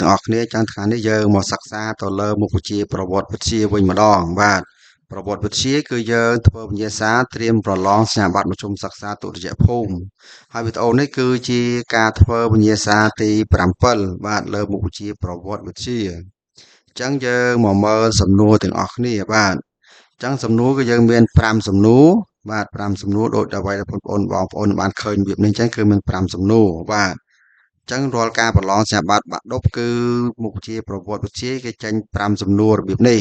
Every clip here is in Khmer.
ទាំងអស់គ្នាចាំថ្ងៃនេះយើងមកសិក្សាទៅលើមុខវិជ្ជាប្រវត្តិវិទ្យាវិញម្ដងបាទប្រវត្តិវិទ្យាគឺយើងធ្វើវិញ្ញាសាត្រៀមប្រឡងសញ្ញាបត្រមធ្យមសិក្សាទុតិយភូមិហើយវីដេអូនេះគឺជាការធ្វើវិញ្ញាសាទី7បាទលើមុខវិជ្ជាប្រវត្តិវិទ្យាអញ្ចឹងយើងមកមើលសំណួរទាំងអស់គ្នាបាទអញ្ចឹងសំណួរគឺយើងមាន5សំណួរបាទ5សំណួរដូចអ្វីដែលបងប្អូនបានឃើញរបៀបនេះអញ្ចឹងគឺមាន5សំណួរបាទចឹងរាល់ការប្រឡងសញ្ញាបត្របាក់ឌុបគឺមុខវិជ្ជាប្រវត្តិវិទ្យាគេចេញ5សំណួររបៀបនេះ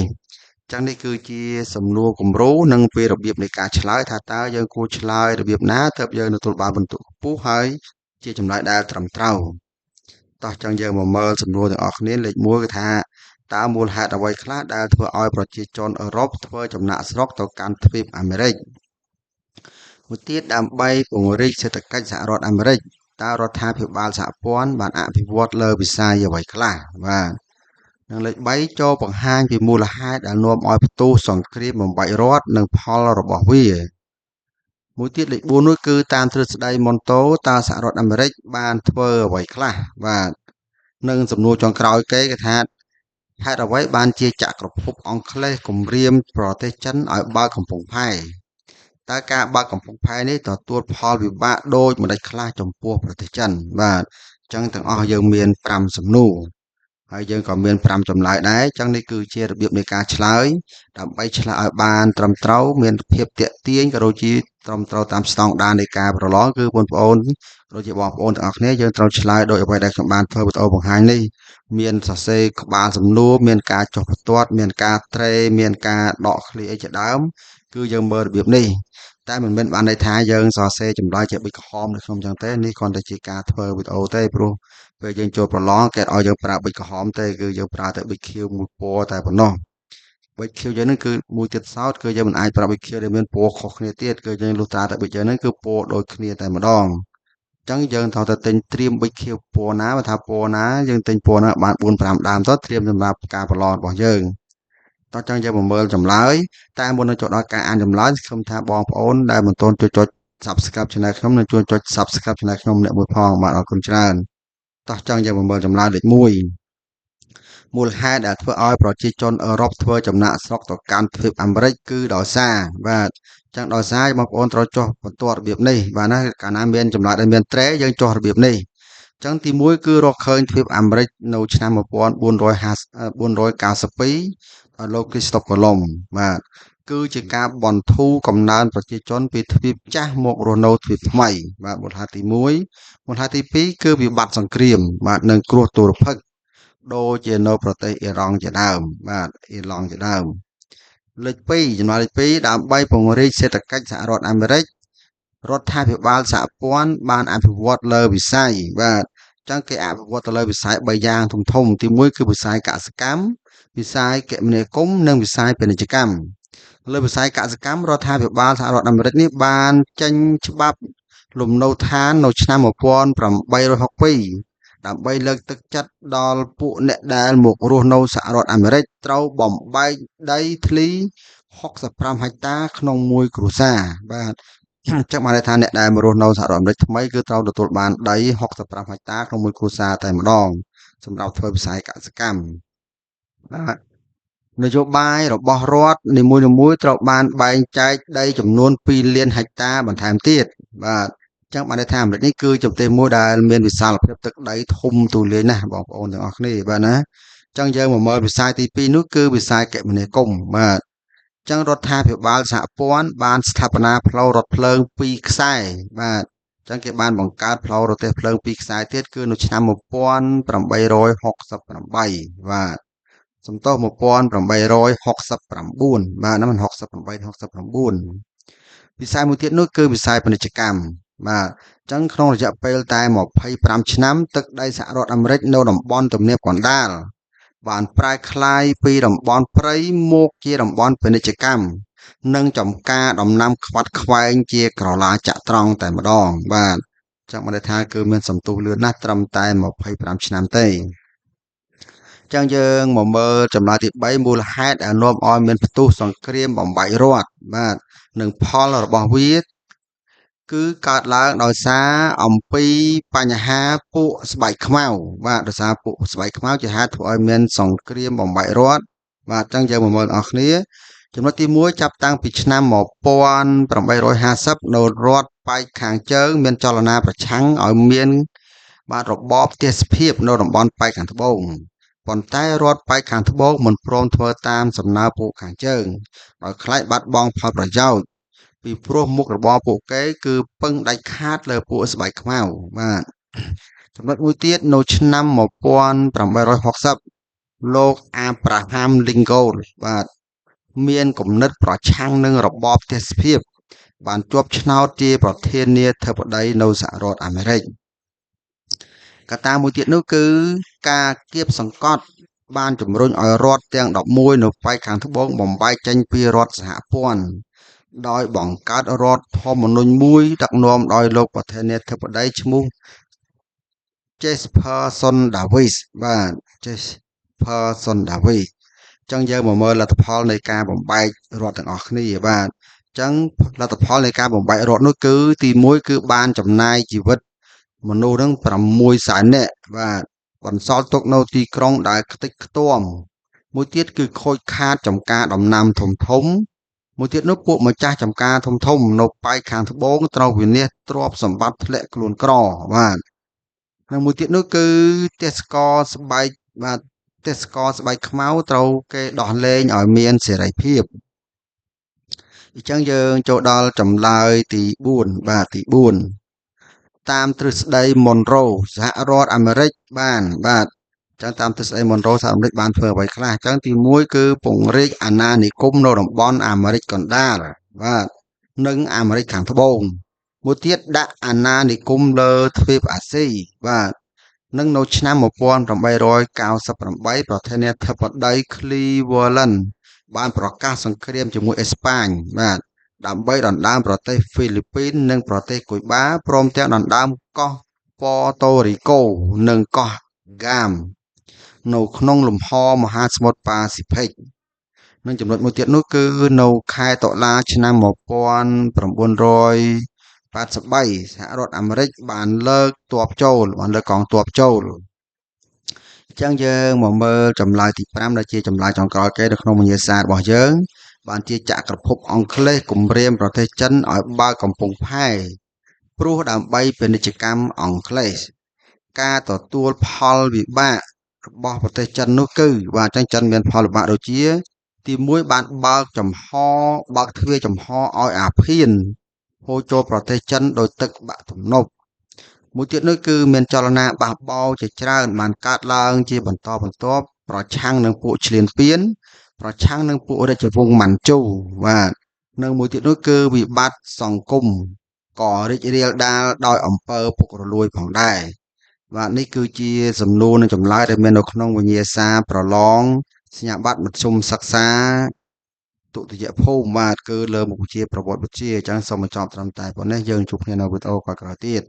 ចឹងនេះគឺជាសំណួរគំរូនិងពេលរបៀបនៃការឆ្លើយថាតើយើងគួរឆ្លើយរបៀបណាទើបយើងទទួលបានបន្ទុកខ្ពស់ហើយជាចម្លើយដែលត្រឹមត្រូវតោះចឹងយើងមកមើលសំណួរទាំងអស់គ្នាលេខ1គឺថាតើមូលហេតុអ្វីខ្លះដែលធ្វើឲ្យប្រជាជនអឺរ៉ុបធ្វើចំណាក់ស្រុកទៅកាន់ទ្វីបអាមេរិកមួយទៀតដើម្បីពង្រីកសេដ្ឋកិច្ចសហរដ្ឋអាមេរិកតើរដ្ឋាភិបាលសហព័ន្ធបានអភិវឌ្ឍលើវិស័យអ្វីខ្លះបាទនិងលេខ3ចូលបង្ហាញពីមូលហេតុដែលនាំឲ្យផ្ទុះសង្គ្រាមបំបែករដ្ឋនិងផលរបស់វាមួយទៀតលេខ4នោះគឺតាមទ្រឹស្ដីម៉ុនតូតើសហរដ្ឋអាមេរិកបានធ្វើអ្វីខ្លះបាទនិងសំណួរចុងក្រោយគេគឺថាហេតុអ្វីបានជាចក្រភពអង់គ្លេសគំរាមប្រទេសចិនឲ្យបើកកំពង់ផែតើការបើកកំពង់ផែនេះទទួលផលវិបាកដូចម្តេចខ្លះចំពោះប្រទេសចិនបាទអញ្ចឹងទាំងអស់យើងមាន5សំណួរហើយយើងក៏មាន5ចម្លើយដែរអញ្ចឹងនេះគឺជារបៀបនៃការឆ្លើយដើម្បីឆ្លើយឲ្យបានត្រឹមត្រូវមានភាពតាក់ទាញក៏ដូចជាត្រឹមត្រូវតាមស្តង់ដារនៃការប្រឡងគឺបងប្អូនក៏ដូចជាបងប្អូនទាំងអស់គ្នាយើងត្រូវឆ្លើយដោយអ្វីដែលខ្ញុំបានធ្វើវីដេអូបង្ហាញនេះមានសរសេរក្បាលសំណួរមានការចុះបន្ទាត់មានការត្រេមានការដកឃ្លាអីជាដើមគឺយើងមើលរបៀបនេះតែមិនមែនបានន័យថាយើងសរសេរចម្លើយជាប៊ិចក្រហមនៅក្នុងចឹងទេនេះគ្រាន់តែជាការធ្វើវីដេអូទេព្រោះពេលយើងចូលប្រឡងគេឲ្យយើងប្រើប៊ិចក្រហមទេគឺយើងប្រើតែប៊ិចខៀវមួយពណ៌តែប៉ុណ្ណោះប៊ិចខៀវយើងហ្នឹងគឺមួយទៀតសោតគឺយើងមិនអាចប្រើប៊ិចខៀវដែលមានពណ៌ខុសគ្នាទៀតគឺយើងលុះត្រាតែប៊ិចយើងហ្នឹងគឺពណ៌ដូចគ្នាតែម្ដងអញ្ចឹងយើងត្រូវតែទិញត្រៀមប៊ិចខៀវពណ៌ណាបើថាពណ៌ណាយើងទិញពណ៌ណាបាន4 5ដើមទៅត្រៀមសម្រាប់ការប្រឡងរបស់យើងតោះចឹងយើងមកមើលចម្លើយតែមុននឹងចូលដល់ការអានចម្លើយខ្ញុំថាបងប្អូនដែលមិនទាន់ចុច Subscribe Channel ខ្ញុំនឹងជួយចុច Subscribe Channel ខ្ញុំម្នាក់មួយផងបាទអរគុណច្រើនតោះចឹងយើងមកមើលចម្លើយលេខ1មូលហេតុដែលធ្វើឲ្យប្រជាជនអឺរ៉ុបធ្វើចំណាក់ស្រុកទៅកាន់ទ្វីបអាមេរិកគឺដោយសារបាទចឹងដោយសារបងប្អូនត្រូវចុះបន្ទាត់របៀបនេះបាទណាកាលណាមានចម្លើយដែលមានត្រេយើងចុះរបៀបនេះចឹងទី1គឺរកឃើញទ្វីបអាមេរិកនៅឆ្នាំ1492ដោយលោកគ្រីស្តុបកូឡុំបាទគឺជាការបន្ធូរកំណើនប្រជាជនពីទ្វីបចាស់មករស់នៅទ្វីបថ្មីបាទមូលហេតុទី1មូលហេតុទី2គឺវិបត្តិសង្គ្រាមបាទនិងគ្រោះទុរភិក្សដូចជានៅប្រទេសអ៊ីរ៉ង់ជាដើមបាទអ៊ីឡង់ជាដើមលេខ2ចំណុចលេខ2ដើម្បីពង្រីកសេដ្ឋកិច្ចសហរដ្ឋអាមេរិករដ្ឋាភិបាលសហព័ន្ធបានអភិវឌ្ឍលើវិស័យបាទចឹងគេអភិវឌ្ឍទៅលើវិស័យ3យ៉ាងធំទី1គឺវិស័យកសិកម្មវិស័យគមនាគមន៍និងវិស័យពាណិជ្ជកម្មលើវិស័យកសិកម្មរដ្ឋាភិបាលសហរដ្ឋអាមេរិកនេះបានចេញច្បាប់លំនៅឋាននៅឆ្នាំ1862ដើម្បីលើកទឹកចិត្តដល់ពួកអ្នកដែលមករស់នៅសហរដ្ឋអាមេរិកត្រូវបំបែកដីធ្លី65ហិកតាក្នុងមួយគ្រួសារបាទចឹងបានន័យថាអ្នកដែលមករស់នៅសហរដ្ឋអាមេរិកថ្មីគឺត្រូវទទួលបានដី65ហិកតាក្នុងមួយគ្រួសារតែម្ដងសម្រាប់ធ្វើវិស័យកសិកម្មបាទនយោបាយរបស់រដ្ឋនីមួយៗត្រូវបានបែងចែកដីចំនួន2លានហិកតាបន្ថែមទៀតបាទចឹងបានន័យថាអាមេរិកនេះគឺជាប្រទេសមួយដែលមានវិសាលភាពទឹកដីធំទូលាយណាស់បងប្អូនទាំងអស់គ្នាបាទណាចឹងយើងមកមើលវិស័យទី2នោះគឺវិស័យគមនាគមន៍បាទចឹងរដ្ឋាភិបាលសហព័ន្ធបានស្ថាបនាផ្លូវរថភ្លើង2ខ្សែបាទចឹងគេបានបង្កើតផ្លូវរទេះភ្លើង2ខ្សែទៀតគឺនៅឆ្នាំ1868បាទសំទោស1869បាទហ្នឹងមិន68 69វិស័យមួយទៀតនោះគឺវិស័យពាណិជ្ជកម្មបាទអញ្ចឹងក្នុងរយៈពេលតែ25ឆ្នាំទឹកដីសហរដ្ឋអាមេរិកនៅតំបន់ទំនាបកណ្ដាលបានប្រែក្លាយពីតំបន់ព្រៃមកជាតំបន់ពាណិជ្ជកម្មនិងចំការដំណាំខ្វាត់ខ្វែងជាក្រឡាចក្រត្រង្គតែម្ដងបាទចឹងបានន័យថាគឺមានសន្ទុះលឿនណាស់ត្រឹមតែ25ឆ្នាំទេចឹងយើងមកមើលចម្លើយទី3មូលហេតុដែលនាំឲ្យមានផ្ទុះសង្គ្រាមបំបែករដ្ឋបាទនិងផលរបស់វា គឺកើតឡើងដោយសារអំពីបញ្ហាពួកស្បែកខ្មៅបាទដោយសារពួកស្បែកខ្មៅជាហេតុធ្វើឲ្យមានសង្គ្រាមបំបែករដ្ឋបាទអញ្ចឹងយើងមកមើលអ្នកគ្នាចំណុចទី1ចាប់តាំងពីឆ្នាំ1850នៅរដ្ឋប៉ែកខាងជើងមានចលនាប្រឆាំងឲ្យមានបាទរបបទេសភាពនៅតំបន់ប៉ែកខាងត្បូងប៉ុន្តែរដ្ឋប៉ែកខាងត្បូងមិនព្រមធ្វើតាមសំណើពួកខាងជើងដោយខ្លាចបាត់បង់ផលប្រយោជន៍ពីព្រោះមុខរបរពួកគេគឺពឹងដាច់ខាតលើពួកស្បែកខ្មៅបាទចំណុចមួយទៀតនៅឆ្នាំ1860លោក Abraham Lincoln បាទមានគំនិតប្រឆាំងនឹងរបបទេសភាពបានជាប់ឆ្នោតជាប្រធានាធិបតីនៅសហរដ្ឋអាមេរិកកត្តាមួយទៀតនោះគឺការគៀបសង្កត់បានជំរុញឲ្យរដ្ឋទាំង11នៅប៉ែកខាងត្បូងបំបែកចេញពីរដ្ឋសហព័ន្ធដោយបង្កើតរដ្ឋធម្មនុញ្ញមួយដឹកនាំដោយលោកប្រធានាធិបតីឈ្មោះ Jefferson Davis បាទ Jefferson Davis អញ្ចឹងយើងមកមើលលទ្ធផលនៃការបំបែករដ្ឋទាំងអស់គ្នាបាទអញ្ចឹងលទ្ធផលនៃការបំបែករដ្ឋនោះគឺទី1គឺបានចំណាយជីវិតមនុស្សនឹង6សែននាក់បាទបន្សល់ទុកនៅទីក្រុងដែលខ្ទេចខ្ទាំមួយទៀតគឺខូចខាតចំការដំណាំធំមួយទៀតនោះពួកម្ចាស់ចំការធំនៅប៉ែកខាងត្បូងត្រូវវិនាសទ្រព្យសម្បត្តិធ្លាក់ខ្លួនក្របាទហើយមួយទៀតនោះគឺទេសកលស្បែកបាទទេសកលស្បែកខ្មៅត្រូវគេដោះលែងឲ្យមានសេរីភាពអញ្ចឹងយើងចូលដល់ចម្លើយទី4បាទទី4តាមទ្រឹស្ដីមុនរ៉ូសហរដ្ឋអាមេរិកបានបាទអញ្ចឹងតាមទ្រឹស្ដីមុនរ៉ូសហរដ្ឋអាមេរិកបានធ្វើអ្វីខ្លះអញ្ចឹងទី1គឺពង្រីកអាណានិគមនៅតំបន់អាមេរិកកណ្ដាលបាទនិងអាមេរិកខាងត្បូងមួយទៀតដាក់អាណានិគមលើទ្វីបអាស៊ីបាទនិងនៅឆ្នាំ1898ប្រធានាធិបតី Cleveland បានប្រកាសសង្គ្រាមជាមួយអេស្ប៉ាញបាទដើម្បីដណ្ដើមប្រទេសហ្វីលីពីននិងប្រទេសគុយបាព្រមទាំងដណ្ដើមកោះប៉ូតូរីកូនិងកោះហ្គាមនៅក្នុងលំហមហាសមុទ្រប៉ាស៊ីហ្វិកនិងចំណុចមួយទៀតនោះគឺនៅខែតុលាឆ្នាំ1983សហរដ្ឋអាមេរិកបានលើកទ័ពចូលបានលើកកងទ័ពចូលអញ្ចឹងយើងមកមើលចម្លើយទី5ដែលជាចម្លើយចុងក្រោយគេនៅក្នុងវិញ្ញាសារបស់យើងបានជាចក្រភពអង់គ្លេសគំរាមប្រទេសចិនឲ្យបើកកំពង់ផែព្រោះដើម្បីពាណិជ្ជកម្មអង់គ្លេសការទទួលផលវិបាករបស់ប្រទេសចិននោះគឺបាទអញ្ចឹងចិនមានផលវិបាកដូចជាទី1បានបើកទ្វារចំហឲ្យអាភៀនហូរចូលប្រទេសចិនដោយទឹកបាក់ទំនប់មួយទៀតនោះគឺមានចលនាបះបោរជាច្រើនបានកើតឡើងជាបន្តបន្ទាប់ប្រឆាំងនឹងពួកឈ្លានពានប្រឆាំងនឹងពួករាជវង្សម៉ាន់ជូបាទនិងមួយទៀតនោះគឺវិបត្តិសង្គមក៏រីករាលដាលដោយអំពើពុករលួយផងដែរបាទនេះគឺជាសំណួរនិងចម្លើយដែលមាននៅក្នុងវិញ្ញាសាប្រឡងសញ្ញាបត្រមធ្យមសិក្សាទុតិយភូមិបាទគឺលើមុខវិជ្ជាប្រវត្តិវិទ្យាអញ្ចឹងសូមបញ្ចប់ត្រឹមតែប៉ុណ្ណេះយើងជួបគ្នានៅវីដេអូក្រោយៗទៀត